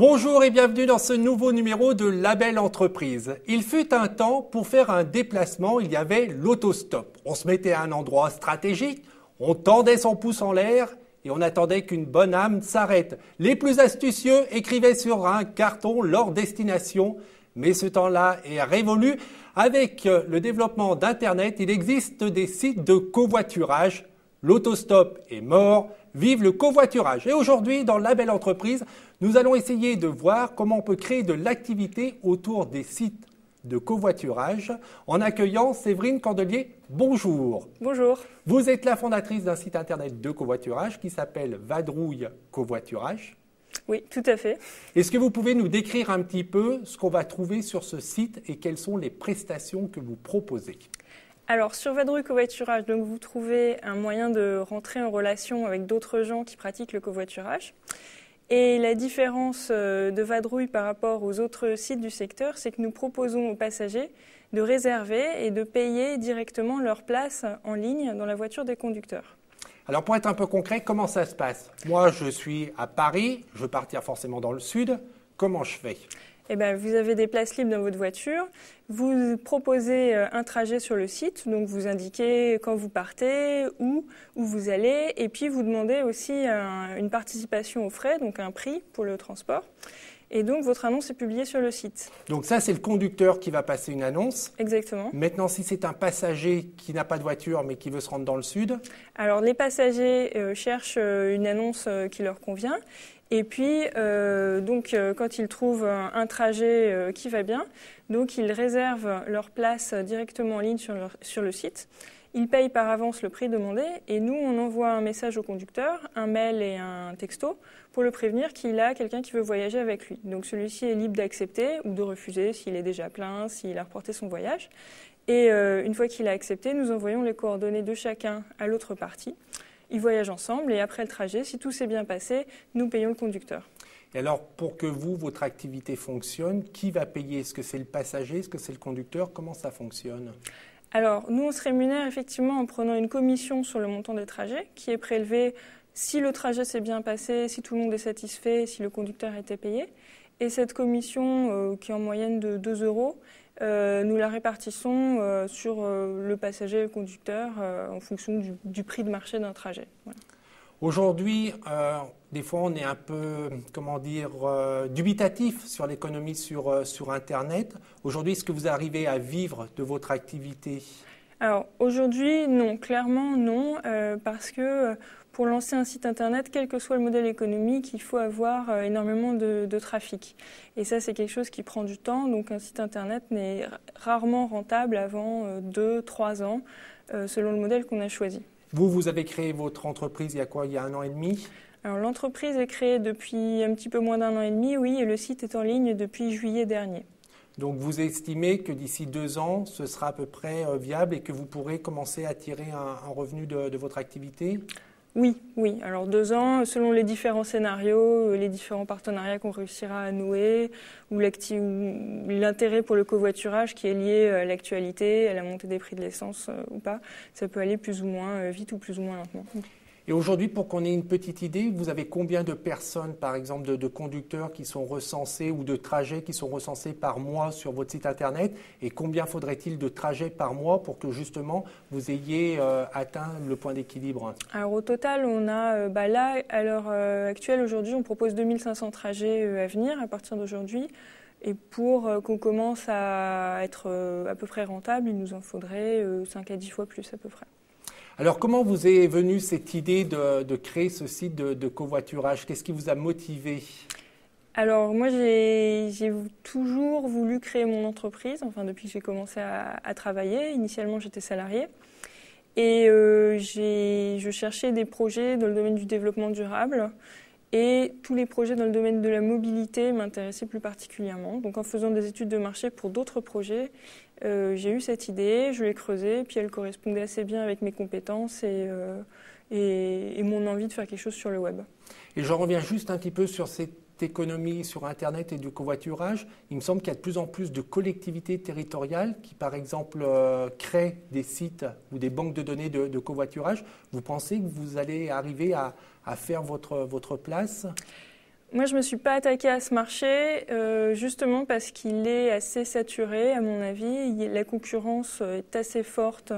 Bonjour et bienvenue dans ce nouveau numéro de La Belle Entreprise. Il fut un temps, pour faire un déplacement, il y avait l'autostop. On se mettait à un endroit stratégique, on tendait son pouce en l'air et on attendait qu'une bonne âme s'arrête. Les plus astucieux écrivaient sur un carton leur destination, mais ce temps-là est révolu. Avec le développement d'Internet, il existe des sites de covoiturage. L'autostop est mort, vive le covoiturage. Et aujourd'hui, dans La Belle Entreprise, nous allons essayer de voir comment on peut créer de l'activité autour des sites de covoiturage en accueillant Séverine Candelier. Bonjour. Bonjour. Vous êtes la fondatrice d'un site internet de covoiturage qui s'appelle Vadrouille Covoiturage. Oui, tout à fait. Est-ce que vous pouvez nous décrire un petit peu ce qu'on va trouver sur ce site et quelles sont les prestations que vous proposez ? Alors, sur Vadrouille Covoiturage, donc, vous trouvez un moyen de rentrer en relation avec d'autres gens qui pratiquent le covoiturage. Et la différence de Vadrouille par rapport aux autres sites du secteur, c'est que nous proposons aux passagers de réserver et de payer directement leur place en ligne dans la voiture des conducteurs. Alors, pour être un peu concret, comment ça se passe ? Moi, je suis à Paris, je veux partir forcément dans le sud. Comment je fais ? Eh bien, vous avez des places libres dans votre voiture, vous proposez un trajet sur le site, donc vous indiquez quand vous partez, où vous allez, et puis vous demandez aussi une participation aux frais, donc un prix pour le transport. Et donc, votre annonce est publiée sur le site. Donc ça, c'est le conducteur qui va passer une annonce. Exactement. Maintenant, si c'est un passager qui n'a pas de voiture mais qui veut se rendre dans le sud. Alors, les passagers cherchent une annonce qui leur convient. Et puis, quand ils trouvent un trajet qui va bien, donc ils réservent leur place directement en ligne sur le site. Ils payent par avance le prix demandé et nous, on envoie un message au conducteur, un mail et un texto pour le prévenir qu'il a quelqu'un qui veut voyager avec lui. Donc celui-ci est libre d'accepter ou de refuser s'il est déjà plein, s'il a reporté son voyage. Et une fois qu'il a accepté, nous envoyons les coordonnées de chacun à l'autre partie. Ils voyagent ensemble et après le trajet, si tout s'est bien passé, nous payons le conducteur. Et alors, pour que votre activité fonctionne, qui va payer ? Est-ce que c'est le passager ? Est-ce que c'est le conducteur ? Comment ça fonctionne ? Alors, nous, on se rémunère effectivement en prenant une commission sur le montant des trajets qui est prélevée si le trajet s'est bien passé, si tout le monde est satisfait, si le conducteur a été payé. Et cette commission, qui est en moyenne de 2 €, nous la répartissons sur le passager et le conducteur en fonction du prix de marché d'un trajet. Voilà. Aujourd'hui, des fois, on est un peu, dubitatif sur l'économie sur Internet. Aujourd'hui, est-ce que vous arrivez à vivre de votre activité ? Alors, aujourd'hui, non. Clairement, non. Parce que pour lancer un site Internet, quel que soit le modèle économique, il faut avoir énormément de trafic. Et ça, c'est quelque chose qui prend du temps. Donc, un site Internet n'est rarement rentable avant 2-3 ans, selon le modèle qu'on a choisi. Vous avez créé votre entreprise il y a quoi ? Il y a 1 an et demi ? Alors, l'entreprise est créée depuis un petit peu moins d'1 an et demi, oui, et le site est en ligne depuis juillet dernier. Donc, vous estimez que d'ici 2 ans, ce sera à peu près viable et que vous pourrez commencer à tirer un revenu de votre activité ? Oui. Alors 2 ans, selon les différents scénarios, les différents partenariats qu'on réussira à nouer, ou l'intérêt pour le covoiturage qui est lié à l'actualité, à la montée des prix de l'essence ou pas, ça peut aller plus ou moins vite ou plus ou moins lentement. Et aujourd'hui, pour qu'on ait une petite idée, vous avez combien de personnes, par exemple, de conducteurs qui sont recensés ou de trajets qui sont recensés par mois sur votre site Internet ? Et combien faudrait-il de trajets par mois pour que, justement, vous ayez atteint le point d'équilibre ? Alors, au total, on a, là, à l'heure actuelle, aujourd'hui, on propose 2500 trajets à venir à partir d'aujourd'hui. Et pour qu'on commence à être à peu près rentable, il nous en faudrait 5 à 10 fois plus à peu près. Alors, comment vous est venue cette idée de créer ce site de covoiturage ? Qu'est-ce qui vous a motivé ? Alors, moi, j'ai toujours voulu créer mon entreprise, enfin, depuis que j'ai commencé à travailler. Initialement, j'étais salariée. Et je cherchais des projets dans le domaine du développement durable. Et tous les projets dans le domaine de la mobilité m'intéressaient plus particulièrement. Donc, en faisant des études de marché pour d'autres projets, j'ai eu cette idée, je l'ai creusée, puis elle correspondait assez bien avec mes compétences et mon envie de faire quelque chose sur le web. Et je reviens juste un petit peu sur cette économie sur Internet et du covoiturage. Il me semble qu'il y a de plus en plus de collectivités territoriales qui, par exemple, créent des sites ou des banques de données de covoiturage. Vous pensez que vous allez arriver à faire votre place ? Moi, je ne me suis pas attaquée à ce marché, justement parce qu'il est assez saturé, à mon avis. La concurrence est assez forte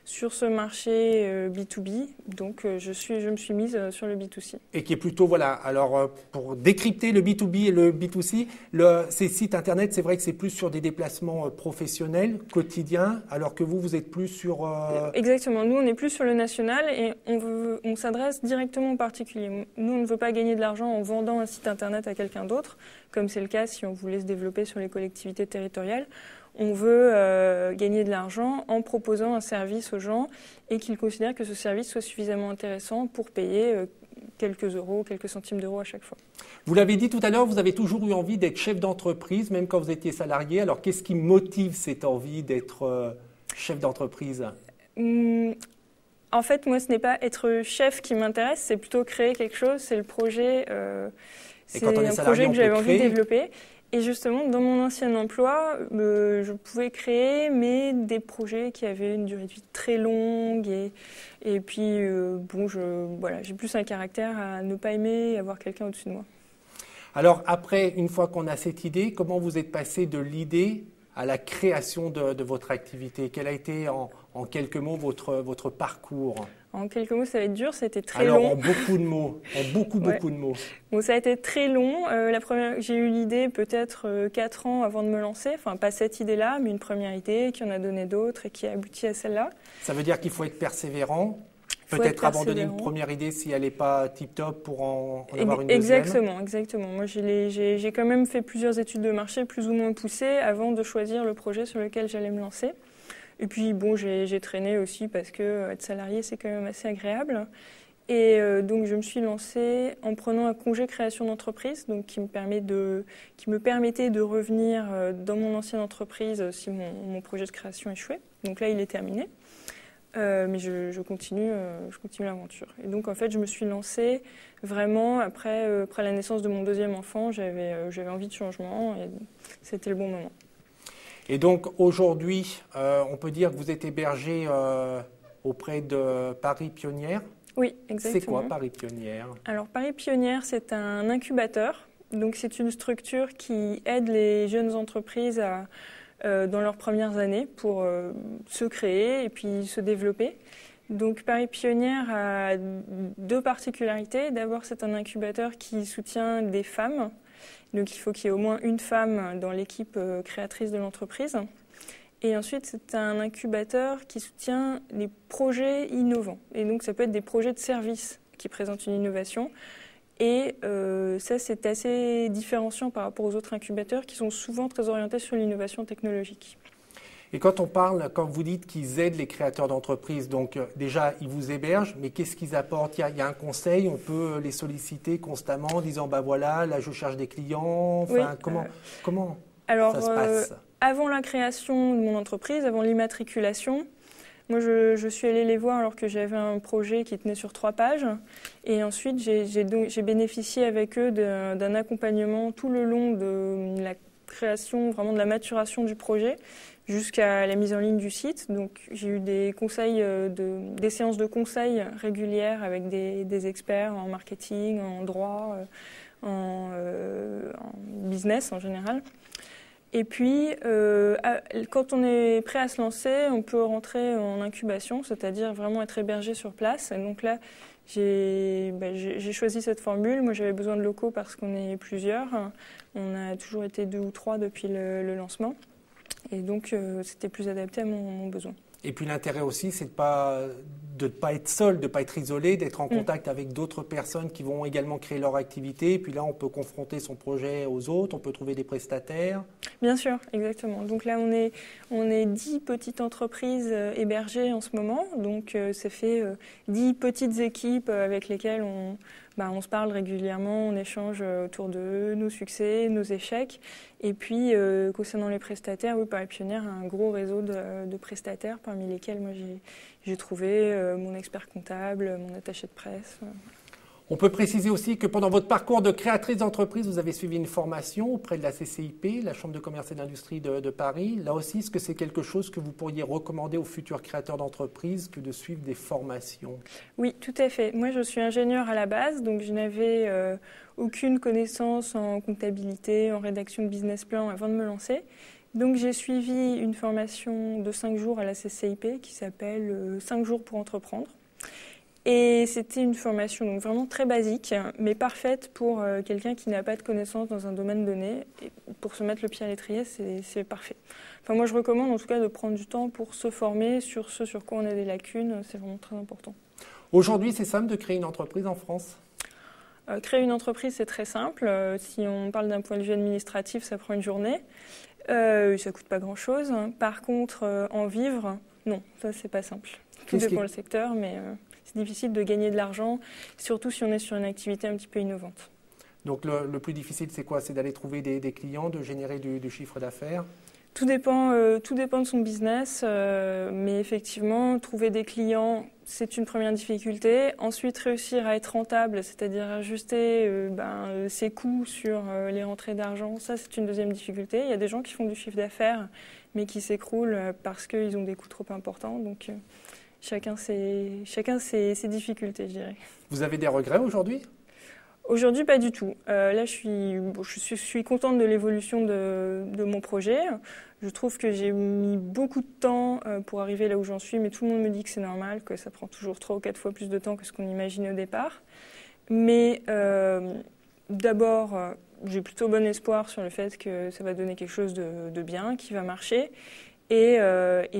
sur ce marché B2B, donc je me suis mise sur le B2C. Et qui est plutôt, voilà, alors pour décrypter le B2B et le B2C, ces sites internet, c'est vrai que c'est plus sur des déplacements professionnels, quotidiens, alors que vous êtes plus sur... Exactement, nous on est plus sur le national et on s'adresse directement aux particuliers. Nous on ne veut pas gagner de l'argent en vendant un site internet à quelqu'un d'autre, comme c'est le cas si on voulait se développer sur les collectivités territoriales. On veut gagner de l'argent en proposant un service aux gens et qu'ils considèrent que ce service soit suffisamment intéressant pour payer quelques euros, quelques centimes d'euros à chaque fois. Vous l'avez dit tout à l'heure, vous avez toujours eu envie d'être chef d'entreprise, même quand vous étiez salarié. Alors qu'est-ce qui motive cette envie d'être chef d'entreprise ? En fait, moi, ce n'est pas être chef qui m'intéresse, c'est plutôt créer quelque chose, c'est le projet, c'est un projet que j'avais envie de développer. Et justement, dans mon ancien emploi, je pouvais créer, mais des projets qui avaient une durée de vie très longue. Et puis, j'ai plus un caractère à ne pas aimer avoir quelqu'un au-dessus de moi. Alors après, une fois qu'on a cette idée, comment vous êtes passé de l'idée à la création de votre activité? Quel a été en quelques mots votre parcours? En quelques mots, ça va être dur, ça a été très long. Alors, en beaucoup de mots, beaucoup de mots. Bon, ça a été très long. J'ai eu l'idée peut-être 4 ans avant de me lancer. Enfin, pas cette idée-là, mais une première idée qui en a donné d'autres et qui a abouti à celle-là. Ça veut dire qu'il faut être persévérant, peut-être abandonner une première idée si elle n'est pas tip-top pour en avoir une deuxième. Exactement. Moi, j'ai quand même fait plusieurs études de marché plus ou moins poussées avant de choisir le projet sur lequel j'allais me lancer. Et puis, bon, j'ai traîné aussi parce que être salarié, c'est quand même assez agréable. Et donc, je me suis lancée en prenant un congé création d'entreprise, donc qui me permettait de revenir dans mon ancienne entreprise si mon projet de création échouait. Donc là, il est terminé. Mais je continue l'aventure. Et donc, en fait, je me suis lancée vraiment après la naissance de mon deuxième enfant. J'avais envie de changement et c'était le bon moment. Et donc aujourd'hui, on peut dire que vous êtes hébergé auprès de Paris Pionnière. Oui, exactement. C'est quoi Paris Pionnière? Alors Paris Pionnière, c'est un incubateur. Donc c'est une structure qui aide les jeunes entreprises dans leurs premières années pour se créer et puis se développer. Donc Paris Pionnière a 2 particularités. D'abord, c'est un incubateur qui soutient des femmes. Donc il faut qu'il y ait au moins une femme dans l'équipe créatrice de l'entreprise. Et ensuite, c'est un incubateur qui soutient les projets innovants. Et donc ça peut être des projets de service qui présentent une innovation. Et ça, c'est assez différenciant par rapport aux autres incubateurs qui sont souvent très orientés sur l'innovation technologique. Et quand vous dites qu'ils aident les créateurs d'entreprises, donc déjà, ils vous hébergent, mais qu'est-ce qu'ils apportent? Il y a un conseil, on peut les solliciter constamment en disant, voilà, là, je cherche des clients. Enfin, oui, comment alors, ça se passe? Avant la création de mon entreprise, avant l'immatriculation, moi, je suis allée les voir alors que j'avais un projet qui tenait sur 3 pages. Et ensuite, j'ai bénéficié avec eux d'un accompagnement tout le long de la création, vraiment de la maturation du projet, jusqu'à la mise en ligne du site. Donc, j'ai eu des conseils, des séances de conseils régulières avec des experts en marketing, en droit, en business en général. Et puis, quand on est prêt à se lancer, on peut rentrer en incubation, c'est-à-dire vraiment être hébergé sur place. Et donc là, j'ai choisi cette formule. Moi, j'avais besoin de locaux parce qu'on est plusieurs. On a toujours été 2 ou 3 depuis le lancement. Et donc, c'était plus adapté à mon besoin. Et puis l'intérêt aussi, c'est de ne pas être seul, de ne pas être isolé, d'être en contact avec d'autres personnes qui vont également créer leur activité. Et puis là, on peut confronter son projet aux autres, on peut trouver des prestataires. Bien sûr, exactement. Donc là, on est 10 petites entreprises hébergées en ce moment. Donc ça fait 10 petites équipes avec lesquelles on se parle régulièrement, on échange autour de nos succès, nos échecs. Et puis, concernant les prestataires, oui, Paris Pionnière a un gros réseau de prestataires, parmi lesquels moi j'ai trouvé mon expert comptable, mon attaché de presse. On peut préciser aussi que pendant votre parcours de créatrice d'entreprise, vous avez suivi une formation auprès de la CCIP, la Chambre de commerce et d'industrie de Paris. Là aussi, est-ce que c'est quelque chose que vous pourriez recommander aux futurs créateurs d'entreprises que de suivre des formations? Oui, tout à fait. Moi, je suis ingénieure à la base, donc je n'avais aucune connaissance en comptabilité, en rédaction de business plan avant de me lancer. Donc j'ai suivi une formation de 5 jours à la CCIP qui s'appelle 5 jours pour entreprendre. Et c'était une formation donc vraiment très basique, mais parfaite pour quelqu'un qui n'a pas de connaissances dans un domaine donné. Et pour se mettre le pied à l'étrier, c'est parfait. Enfin, moi, je recommande en tout cas de prendre du temps pour se former sur ce sur quoi on a des lacunes. C'est vraiment très important. Aujourd'hui, c'est simple de créer une entreprise en France? Créer une entreprise, c'est très simple. Si on parle d'un point de vue administratif, ça prend une journée. Ça ne coûte pas grand-chose. Par contre, en vivre, non, ça, c'est pas simple. Tout dépend du secteur, mais... c'est difficile de gagner de l'argent, surtout si on est sur une activité un petit peu innovante. Donc le plus difficile, c'est quoi? C'est d'aller trouver des clients, de générer du chiffre d'affaires? Tout dépend de son business, mais effectivement, trouver des clients, c'est une première difficulté. Ensuite, réussir à être rentable, c'est-à-dire ajuster ses coûts sur les rentrées d'argent, ça c'est une deuxième difficulté. Il y a des gens qui font du chiffre d'affaires, mais qui s'écroulent parce qu'ils ont des coûts trop importants. Donc, chacun ses difficultés, je dirais. Vous avez des regrets aujourd'hui? Aujourd'hui, pas du tout. Là, je suis contente de l'évolution de mon projet. Je trouve que j'ai mis beaucoup de temps pour arriver là où j'en suis, mais tout le monde me dit que c'est normal, que ça prend toujours 3 ou 4 fois plus de temps que ce qu'on imaginait au départ. Mais d'abord, j'ai plutôt bon espoir sur le fait que ça va donner quelque chose de bien, qui va marcher. Et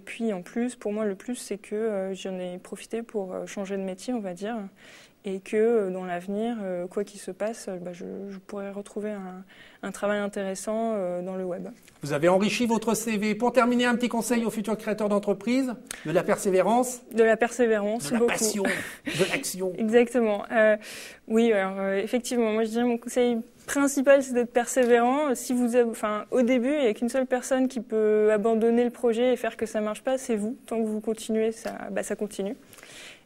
puis en plus, pour moi, le plus, c'est que j'en ai profité pour changer de métier, on va dire, et que dans l'avenir, quoi qu'il se passe, je pourrais retrouver un travail intéressant dans le web. Vous avez enrichi votre CV. Pour terminer, un petit conseil aux futurs créateurs d'entreprise: de la persévérance. De la persévérance, de la passion, de l'action. Exactement. Oui, alors effectivement, moi je dirais mon conseil principal, c'est d'être persévérant. Si au début, il n'y a qu'une seule personne qui peut abandonner le projet et faire que ça ne marche pas, c'est vous. Tant que vous continuez, ça continue.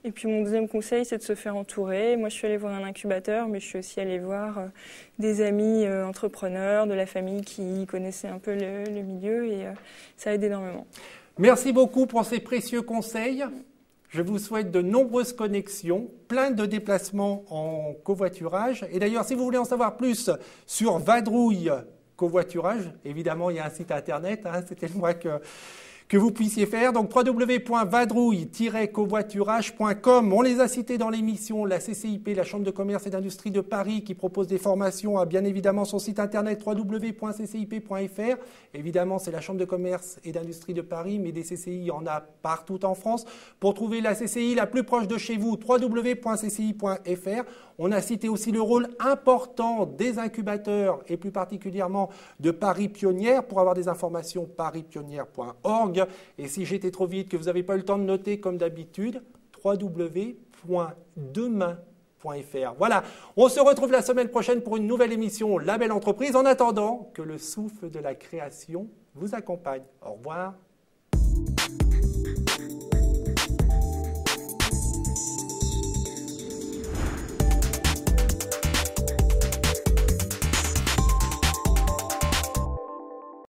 Et puis mon deuxième conseil, c'est de se faire entourer. Moi, je suis allée voir un incubateur, mais je suis aussi allée voir des amis entrepreneurs, de la famille qui connaissaient un peu le milieu, et ça aide énormément. Merci beaucoup pour ces précieux conseils. Je vous souhaite de nombreuses connexions, plein de déplacements en covoiturage. Et d'ailleurs, si vous voulez en savoir plus sur Vadrouille Covoiturage, évidemment, il y a un site internet, c'était le moins que vous puissiez faire. Donc www.vadrouille-covoiturage.com. On les a cités dans l'émission, la CCIP, la Chambre de commerce et d'industrie de Paris, qui propose des formations, a bien évidemment son site internet www.ccip.fr. Évidemment, c'est la Chambre de commerce et d'industrie de Paris, mais des CCI, il y en a partout en France. Pour trouver la CCI la plus proche de chez vous, www.cci.fr. On a cité aussi le rôle important des incubateurs et plus particulièrement de Paris Pionnière. Pour avoir des informations, parispionnière.org. Et si j'étais trop vite, que vous n'avez pas eu le temps de noter comme d'habitude, www.demain.fr. Voilà, on se retrouve la semaine prochaine pour une nouvelle émission La Belle Entreprise. En attendant, que le souffle de la création vous accompagne. Au revoir.